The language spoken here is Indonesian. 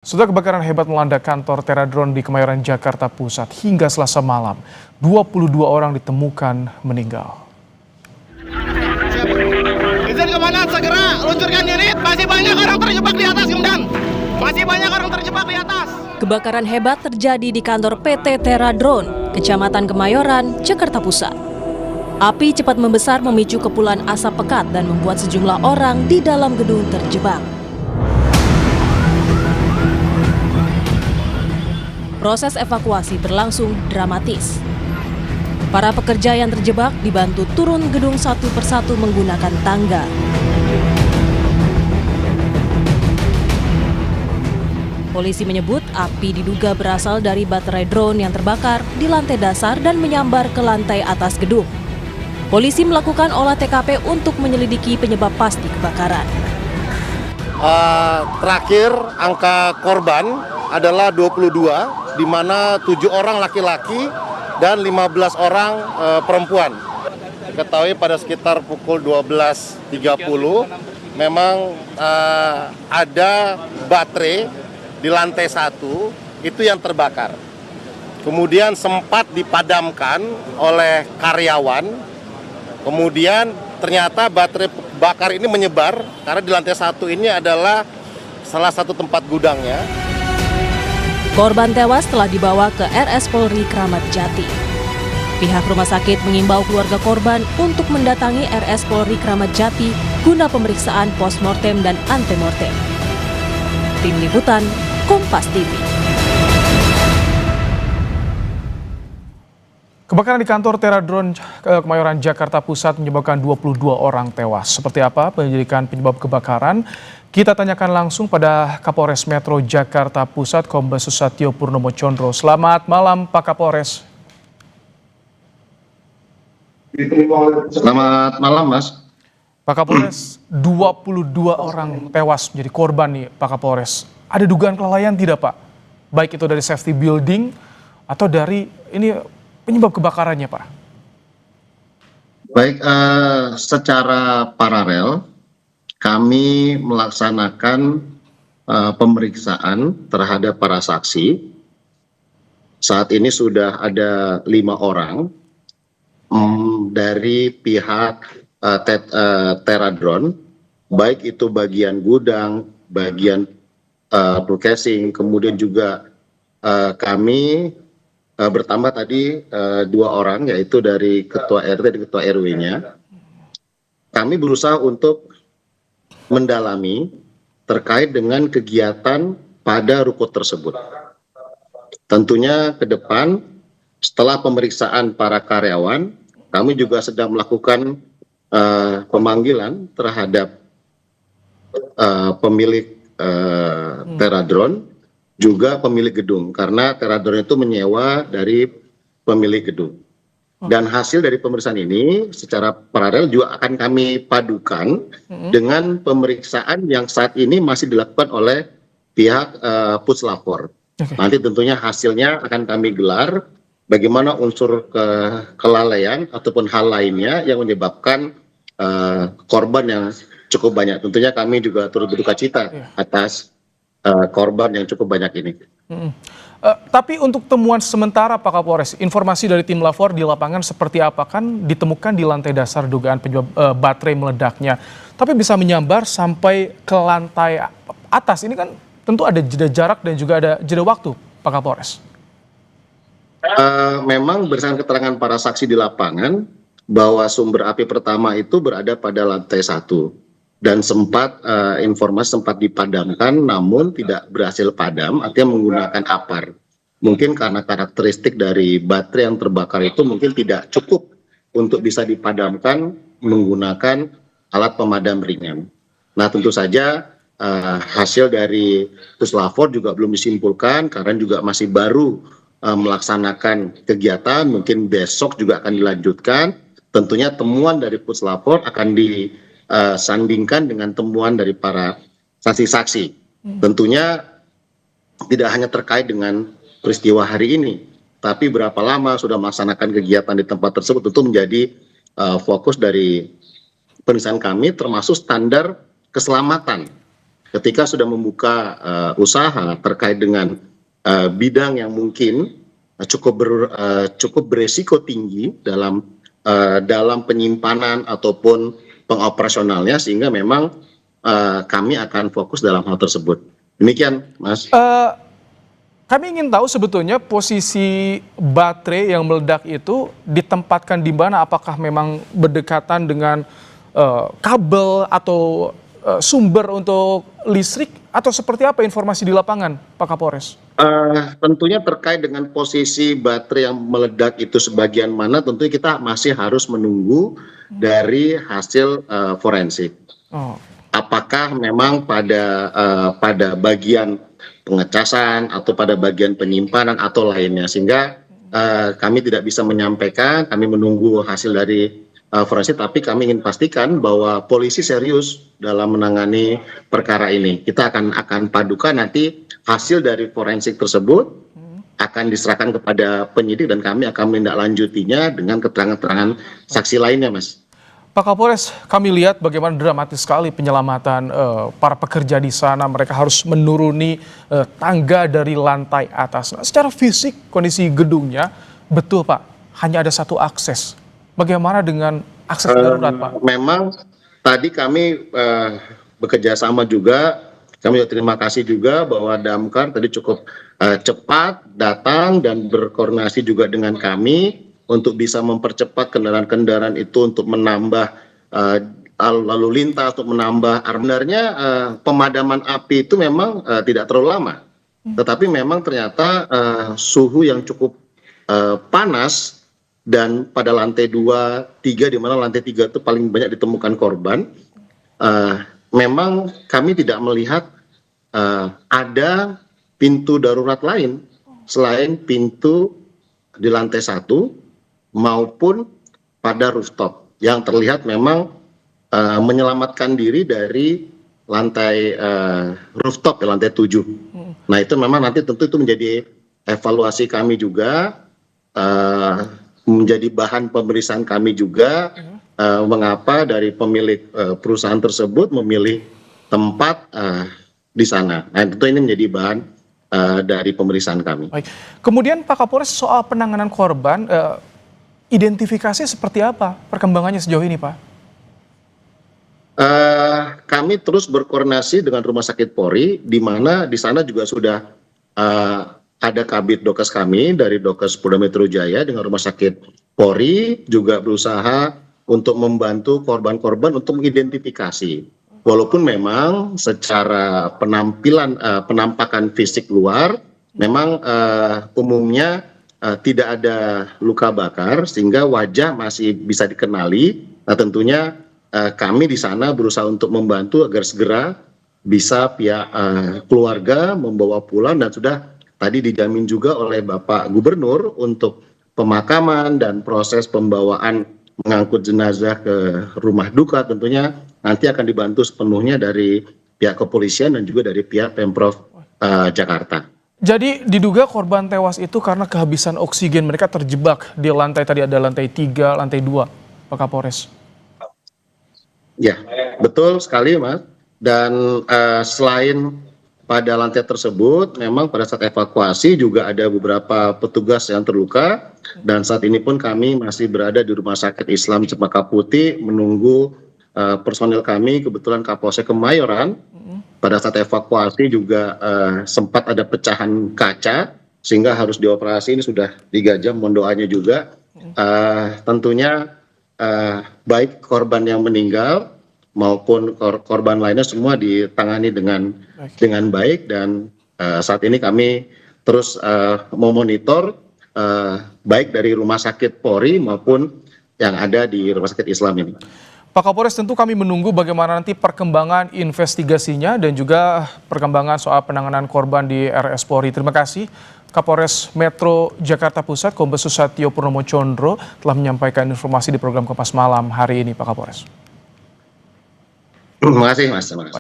Sudah kebakaran hebat melanda kantor Teradron di Kemayoran, Jakarta Pusat hingga Selasa malam. 22 orang ditemukan meninggal. Izin komandan segera luncurkan unit. Masih banyak orang terjebak di atas, komandan. Masih banyak orang terjebak di atas. Kebakaran hebat terjadi di kantor PT Teradron, Kecamatan Kemayoran, Jakarta Pusat. Api cepat membesar memicu kepulan asap pekat dan membuat sejumlah orang di dalam gedung terjebak. Proses evakuasi berlangsung dramatis. Para pekerja yang terjebak dibantu turun gedung satu persatu menggunakan tangga. Polisi menyebut api diduga berasal dari baterai drone yang terbakar di lantai dasar dan menyambar ke lantai atas gedung. Polisi melakukan olah TKP untuk menyelidiki penyebab pasti kebakaran. Terakhir angka korban adalah 22, di mana 7 orang laki-laki dan 15 orang perempuan. Diketahui pada sekitar pukul 12.30 memang ada baterai di lantai 1 itu yang terbakar. Kemudian sempat dipadamkan oleh karyawan. Kemudian ternyata baterai bakar ini menyebar karena di lantai 1 ini adalah salah satu tempat gudangnya. Korban tewas telah dibawa ke RS Polri Kramat Jati. Pihak rumah sakit mengimbau keluarga korban untuk mendatangi RS Polri Kramat Jati guna pemeriksaan postmortem dan antemortem. Tim Liputan, Kompas TV. Kebakaran di kantor Teradron Kemayoran, Jakarta Pusat menyebabkan 22 orang tewas. Seperti apa penyelidikan penyebab kebakaran? Kita tanyakan langsung pada Kapolres Metro Jakarta Pusat, Kombes Susatyo Purnomo Condro. Selamat malam, Pak Kapolres. Selamat malam, Mas. Pak Kapolres, 22 orang tewas menjadi korban nih, Pak Kapolres. Ada dugaan kelalaian tidak, Pak? Baik itu dari safety building atau dari ini penyebab kebakarannya, Pak? Baik, secara paralel kami melaksanakan pemeriksaan terhadap para saksi. Saat ini sudah ada 5 orang dari pihak Teradron, baik itu bagian gudang, bagian broadcasting, kemudian juga kami bertambah tadi 2 orang, yaitu dari Ketua RT dan Ketua RW-nya. Kami berusaha untuk mendalami terkait dengan kegiatan pada ruko tersebut. Tentunya ke depan, setelah pemeriksaan para karyawan, kami juga sedang melakukan pemanggilan terhadap pemilik Teradron, juga pemilik gedung, karena Teradron itu menyewa dari pemilik gedung. Dan hasil dari pemeriksaan ini secara paralel juga akan kami padukan dengan pemeriksaan yang saat ini masih dilakukan oleh pihak Puslapor. Nanti tentunya hasilnya akan kami gelar bagaimana unsur kelalaian ataupun hal lainnya yang menyebabkan korban yang cukup banyak. Tentunya kami juga turut berduka cita atas korban yang cukup banyak ini. Tapi untuk temuan sementara, Pak Kapolres, informasi dari tim Lafor di lapangan seperti apa? Kan ditemukan di lantai dasar dugaan penyebab baterai meledaknya, tapi bisa menyambar sampai ke lantai atas. Ini kan tentu ada jeda jarak dan juga ada jeda waktu, Pak Kapolres. Memang berdasarkan keterangan para saksi di lapangan bahwa sumber api pertama itu berada pada lantai 1 dan informasi sempat dipadamkan namun tidak berhasil padam, artinya menggunakan apar. Mungkin karena karakteristik dari baterai yang terbakar itu mungkin tidak cukup untuk bisa dipadamkan menggunakan alat pemadam ringan. Nah, tentu saja hasil dari Puslapor juga belum disimpulkan karena juga masih baru melaksanakan kegiatan, mungkin besok juga akan dilanjutkan. Tentunya temuan dari Puslapor akan disandingkan dengan temuan dari para saksi-saksi. Tentunya tidak hanya terkait dengan peristiwa hari ini, tapi berapa lama sudah melaksanakan kegiatan di tempat tersebut tentu menjadi fokus dari pemeriksaan kami, termasuk standar keselamatan ketika sudah membuka usaha terkait dengan bidang yang mungkin cukup beresiko tinggi dalam penyimpanan ataupun pengoperasionalnya, sehingga memang kami akan fokus dalam hal tersebut. Demikian, Mas. Kami ingin tahu sebetulnya posisi baterai yang meledak itu ditempatkan di mana? Apakah memang berdekatan dengan kabel atau sumber untuk listrik, atau seperti apa informasi di lapangan, Pak Kapolres? Tentunya terkait dengan posisi baterai yang meledak itu sebagian mana, tentunya kita masih harus menunggu dari hasil forensik. Apakah memang pada bagian pengecasan atau pada bagian penyimpanan atau lainnya, sehingga kami tidak bisa menyampaikan. Kami menunggu hasil dari forensik, tapi kami ingin pastikan bahwa polisi serius dalam menangani perkara ini. Kita akan padukan nanti hasil dari forensik tersebut akan diserahkan kepada penyidik, dan kami akan menindaklanjutinya dengan keterangan-keterangan saksi lainnya, Mas. Pak Kapolres, kami lihat bagaimana dramatis sekali penyelamatan para pekerja di sana. Mereka harus menuruni tangga dari lantai atas. Nah, secara fisik kondisi gedungnya, betul Pak, hanya ada satu akses. Bagaimana dengan akses darurat, Pak? Memang tadi kami bekerja sama juga. Kami terima kasih juga bahwa Damkar tadi cukup cepat datang dan berkoordinasi juga dengan kami untuk bisa mempercepat kendaraan-kendaraan itu untuk menambah lalu lintas, untuk menambah. Sebenarnya pemadaman api itu memang tidak terlalu lama, tetapi memang ternyata suhu yang cukup panas, dan pada lantai 2, 3, di mana lantai 3 itu paling banyak ditemukan korban. Memang kami tidak melihat ada pintu darurat lain selain pintu di lantai 1 maupun pada rooftop yang terlihat memang menyelamatkan diri dari lantai rooftop, lantai 7. Nah, itu memang nanti tentu itu menjadi evaluasi kami juga, menjadi bahan pemeriksaan kami juga, mengapa dari pemilik perusahaan tersebut memilih tempat di sana. Nah, tentu ini menjadi bahan dari pemeriksaan kami. Baik. Kemudian Pak Kapolres, soal penanganan korban, identifikasi seperti apa perkembangannya sejauh ini, Pak? Kami terus berkoordinasi dengan Rumah Sakit Polri, di mana di sana juga sudah ada kabit dokes kami dari Dokes Polda Metro Jaya dengan Rumah Sakit Polri juga berusaha untuk membantu korban-korban untuk mengidentifikasi. Walaupun memang secara penampakan fisik luar, memang umumnya tidak ada luka bakar, sehingga wajah masih bisa dikenali. Nah, tentunya kami di sana berusaha untuk membantu agar segera bisa pihak keluarga membawa pulang, dan sudah tadi dijamin juga oleh Bapak Gubernur untuk pemakaman dan proses pembawaan mengangkut jenazah ke rumah duka. Tentunya nanti akan dibantu sepenuhnya dari pihak kepolisian dan juga dari pihak Pemprov Jakarta. Jadi diduga korban tewas itu karena kehabisan oksigen, mereka terjebak di lantai, tadi ada lantai 3, lantai 2, Pak Kapolres. Ya, betul sekali, Mas. Dan selain pada lantai tersebut, memang pada saat evakuasi juga ada beberapa petugas yang terluka, dan saat ini pun kami masih berada di Rumah Sakit Islam Cempaka Putih menunggu personil kami. Kebetulan Kapolsek Kemayoran pada saat evakuasi juga sempat ada pecahan kaca sehingga harus dioperasi. Ini sudah 3 jam, mohon doanya juga. Tentunya baik korban yang meninggal maupun korban lainnya semua ditangani dengan baik, dan saat ini kami terus memonitor baik dari Rumah Sakit Polri maupun yang ada di Rumah Sakit Islam ini. Pak Kapolres, tentu kami menunggu bagaimana nanti perkembangan investigasinya dan juga perkembangan soal penanganan korban di RS Polri. Terima kasih Kapolres Metro Jakarta Pusat Kombes Susatyo Purnomo Condro telah menyampaikan informasi di program Kompas Malam hari ini, Pak Kapolres. Terima kasih, Mas.